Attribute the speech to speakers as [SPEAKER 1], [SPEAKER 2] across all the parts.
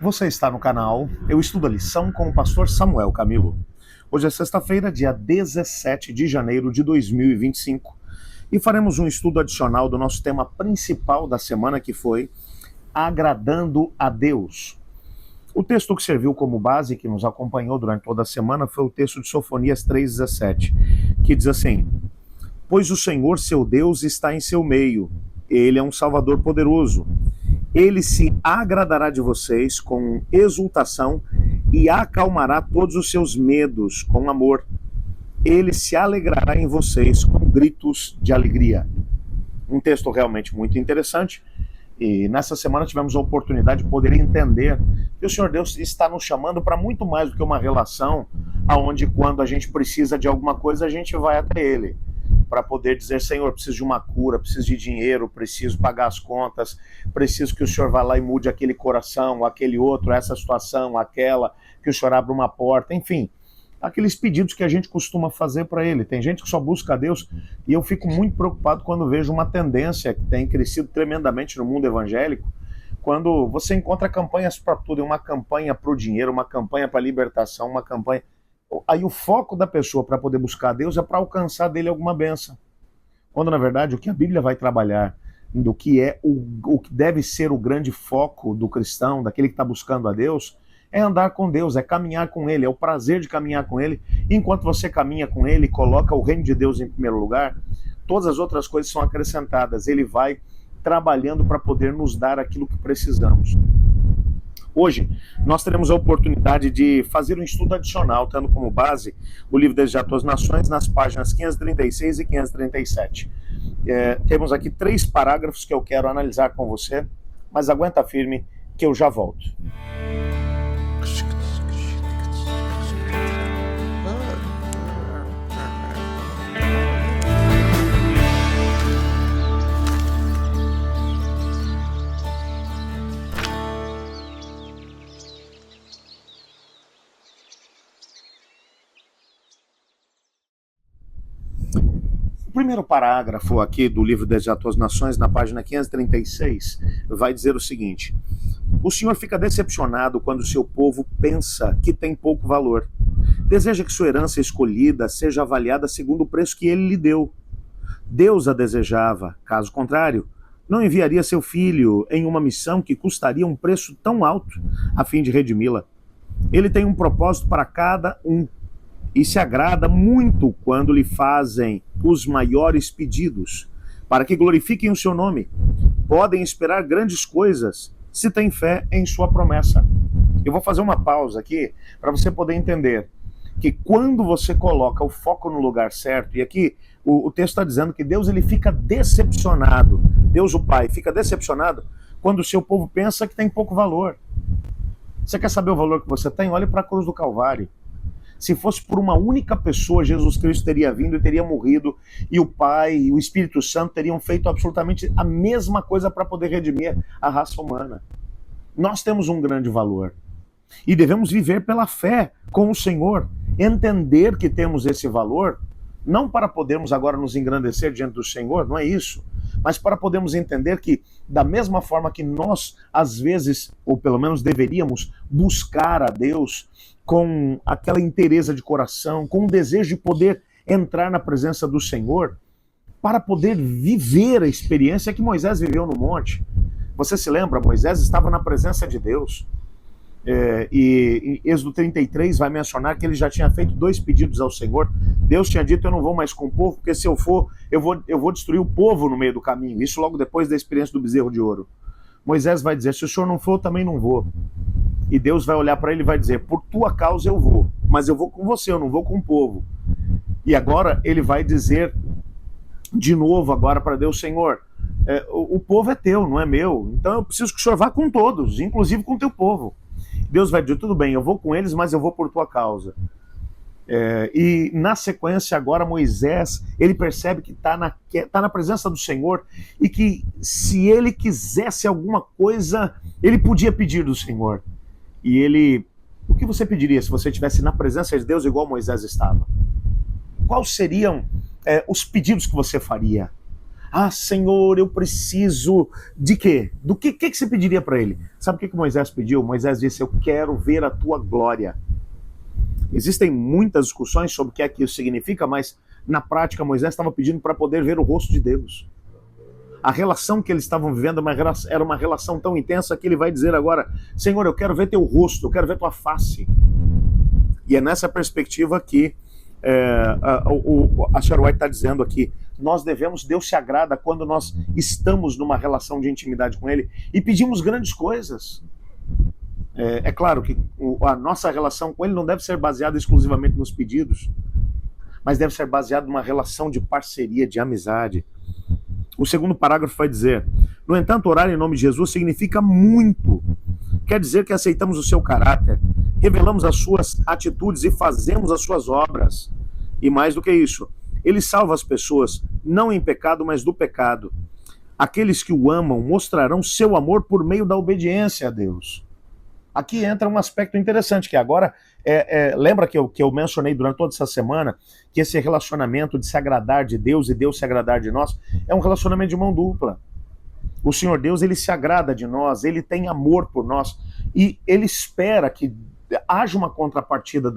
[SPEAKER 1] Você está no canal Eu Estudo a Lição com o pastor Samuel Camilo. Hoje é sexta-feira, dia 17 de janeiro de 2025, e faremos um estudo adicional do nosso tema principal da semana, que foi Agradando a Deus. O texto que serviu como base, que nos acompanhou durante toda a semana, foi o texto de Sofonias 3,17, que diz assim: Pois o Senhor, seu Deus, está em seu meio, ele é um Salvador poderoso. Ele se agradará de vocês com exultação e acalmará todos os seus medos com amor. Ele se alegrará em vocês com gritos de alegria. Um texto realmente muito interessante. E nessa semana tivemos a oportunidade de poder entender que o Senhor Deus está nos chamando para muito mais do que uma relação onde, quando a gente precisa de alguma coisa, a gente vai até Ele para poder dizer: Senhor, preciso de uma cura, preciso de dinheiro, preciso pagar as contas, preciso que o Senhor vá lá e mude aquele coração, aquele outro, essa situação, aquela, que o Senhor abra uma porta, enfim, aqueles pedidos que a gente costuma fazer para Ele. Tem gente que só busca a Deus, e eu fico muito preocupado quando vejo uma tendência que tem crescido tremendamente no mundo evangélico, quando você encontra campanhas para tudo, uma campanha para o dinheiro, uma campanha para a libertação, uma campanha... Aí o foco da pessoa para poder buscar a Deus é para alcançar dele alguma bênção. Quando, na verdade, o que a Bíblia vai trabalhar, do que é o que deve ser o grande foco do cristão, daquele que está buscando a Deus, é andar com Deus, é caminhar com Ele, é o prazer de caminhar com Ele. Enquanto você caminha com Ele, coloca o reino de Deus em primeiro lugar, todas as outras coisas são acrescentadas. Ele vai trabalhando para poder nos dar aquilo que precisamos. Hoje, nós teremos a oportunidade de fazer um estudo adicional, tendo como base o livro Desejo a Tuas Nações, nas páginas 536 e 537. Temos aqui 3 parágrafos que eu quero analisar com você, mas aguenta firme que eu já volto. O primeiro parágrafo aqui do livro Desejo a Tuas Nações, na página 536, vai dizer o seguinte: O Senhor fica decepcionado quando o seu povo pensa que tem pouco valor. Deseja que sua herança escolhida seja avaliada segundo o preço que ele lhe deu. Deus a desejava, caso contrário, não enviaria seu filho em uma missão que custaria um preço tão alto a fim de redimi-la. Ele tem um propósito para cada um e se agrada muito quando lhe fazem os maiores pedidos, para que glorifiquem o seu nome. Podem esperar grandes coisas se têm fé em sua promessa. Eu vou fazer uma pausa aqui para você poder entender que quando você coloca o foco no lugar certo, e aqui o texto está dizendo que Deus ele fica decepcionado, Deus o Pai fica decepcionado quando o seu povo pensa que tem pouco valor. Você quer saber o valor que você tem? Olhe para a cruz do Calvário. Se fosse por uma única pessoa, Jesus Cristo teria vindo e teria morrido, e o Pai e o Espírito Santo teriam feito absolutamente a mesma coisa para poder redimir a raça humana. Nós temos um grande valor e devemos viver pela fé com o Senhor, entender que temos esse valor, não para podermos agora nos engrandecer diante do Senhor, não é isso, mas para podermos entender que, da mesma forma que nós, às vezes, ou pelo menos deveríamos, buscar a Deus com aquela inteireza de coração, com o desejo de poder entrar na presença do Senhor, para poder viver a experiência que Moisés viveu no monte. Você se lembra? Moisés estava na presença de Deus. E Êxodo 33 vai mencionar que ele já tinha feito 2 pedidos ao Senhor. Deus tinha dito: eu não vou mais com o povo, porque se eu for, eu vou destruir o povo no meio do caminho. Isso logo depois da experiência do bezerro de ouro. Moisés vai dizer: se o senhor não for, eu também não vou. E Deus vai olhar para ele e vai dizer: por tua causa eu vou, mas eu vou com você, eu não vou com o povo. E agora ele vai dizer de novo agora para Deus: Senhor, o povo é teu, não é meu, então eu preciso que o senhor vá com todos, inclusive com o teu povo. Deus vai dizer: tudo bem, eu vou com eles, mas eu vou por tua causa. E na sequência agora Moisés, ele percebe que está na presença do Senhor, e que se ele quisesse alguma coisa, ele podia pedir do Senhor. E ele, o que você pediria se você estivesse na presença de Deus igual Moisés estava? Quais seriam os pedidos que você faria? Ah, Senhor, eu preciso de quê? Do que você pediria para ele? Sabe o que Moisés pediu? Moisés disse, eu quero ver a tua glória. Existem muitas discussões sobre o que é que isso significa, mas na prática Moisés estava pedindo para poder ver o rosto de Deus. A relação que eles estavam vivendo era uma relação tão intensa que ele vai dizer agora, Senhor, eu quero ver teu rosto, eu quero ver tua face. E é nessa perspectiva que a Sherry White está dizendo aqui, Deus se agrada quando nós estamos numa relação de intimidade com Ele e pedimos grandes coisas. É claro que a nossa relação com Ele não deve ser baseada exclusivamente nos pedidos, mas deve ser baseada numa relação de parceria, de amizade. O segundo parágrafo vai dizer, no entanto, orar em nome de Jesus significa muito. Quer dizer que aceitamos o seu caráter, revelamos as suas atitudes e fazemos as suas obras. E mais do que isso, ele salva as pessoas, não em pecado, mas do pecado. Aqueles que o amam mostrarão seu amor por meio da obediência a Deus. Aqui entra um aspecto interessante, que agora, lembra que eu mencionei durante toda essa semana, que esse relacionamento de se agradar de Deus e Deus se agradar de nós, é um relacionamento de mão dupla. O Senhor Deus, ele se agrada de nós, ele tem amor por nós, e ele espera que haja uma contrapartida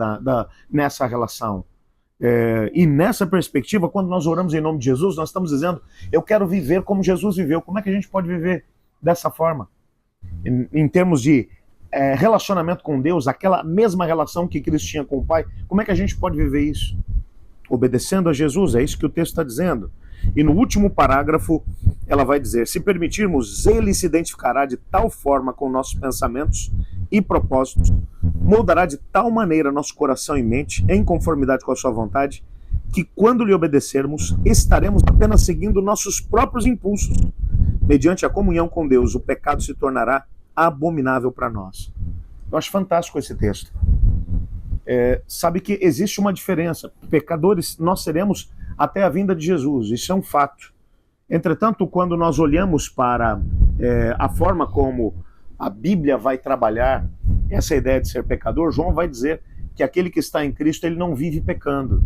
[SPEAKER 1] nessa relação. E nessa perspectiva, quando nós oramos em nome de Jesus, nós estamos dizendo, eu quero viver como Jesus viveu. Como é que a gente pode viver dessa forma? Em termos de relacionamento com Deus, aquela mesma relação que Cristo tinha com o Pai, como é que a gente pode viver isso? Obedecendo a Jesus, é isso que o texto está dizendo. E no último parágrafo, ela vai dizer, se permitirmos, ele se identificará de tal forma com nossos pensamentos e propósitos, moldará de tal maneira nosso coração e mente, em conformidade com a sua vontade, que quando lhe obedecermos, estaremos apenas seguindo nossos próprios impulsos. Mediante a comunhão com Deus, o pecado se tornará abominável para nós. Eu acho fantástico esse texto. Sabe que existe uma diferença. Pecadores nós seremos até a vinda de Jesus, isso é um fato. Entretanto, quando nós olhamos para a forma como a Bíblia vai trabalhar essa ideia de ser pecador, João vai dizer que aquele que está em Cristo, ele não vive pecando.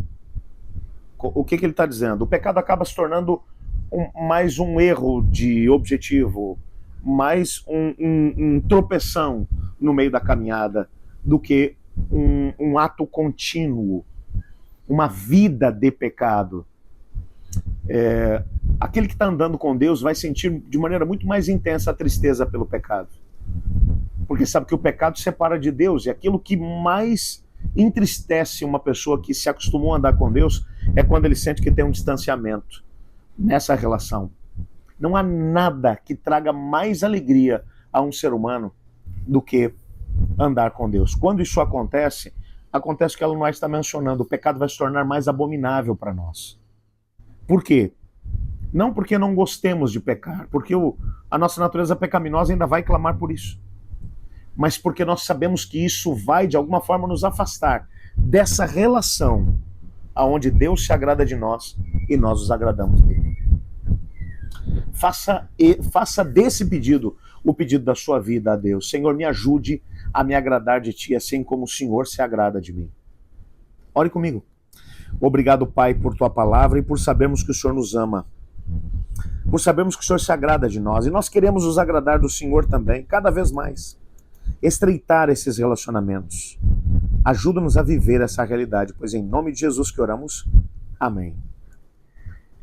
[SPEAKER 1] O que ele está dizendo? O pecado acaba se tornando mais um erro de objetivo, mais um tropeção no meio da caminhada, do que um ato contínuo, uma vida de pecado. Aquele que está andando com Deus vai sentir de maneira muito mais intensa a tristeza pelo pecado, porque sabe que o pecado separa de Deus, e aquilo que mais entristece uma pessoa que se acostumou a andar com Deus é quando ele sente que tem um distanciamento nessa relação. Não há nada que traga mais alegria a um ser humano do que andar com Deus. Quando isso acontece o que ela não está mencionando, o pecado vai se tornar mais abominável para nós. Por quê? Não porque não gostemos de pecar, porque a nossa natureza pecaminosa ainda vai clamar por isso, mas porque nós sabemos que isso vai, de alguma forma, nos afastar dessa relação onde Deus se agrada de nós e nós nos agradamos dele. Faça desse pedido o pedido da sua vida a Deus. Senhor, me ajude a me agradar de Ti, assim como o Senhor se agrada de mim. Ore comigo. Obrigado, Pai, por Tua palavra e por sabermos que o Senhor nos ama. Por sabermos que o Senhor se agrada de nós. E nós queremos nos agradar do Senhor também, cada vez mais. Estreitar esses relacionamentos. Ajuda-nos a viver essa realidade, pois em nome de Jesus que oramos. Amém.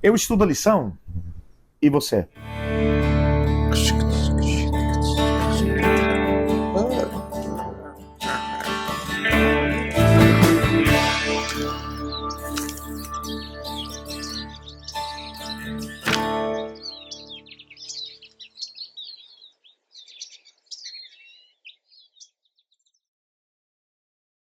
[SPEAKER 1] Eu estudo a lição. E você?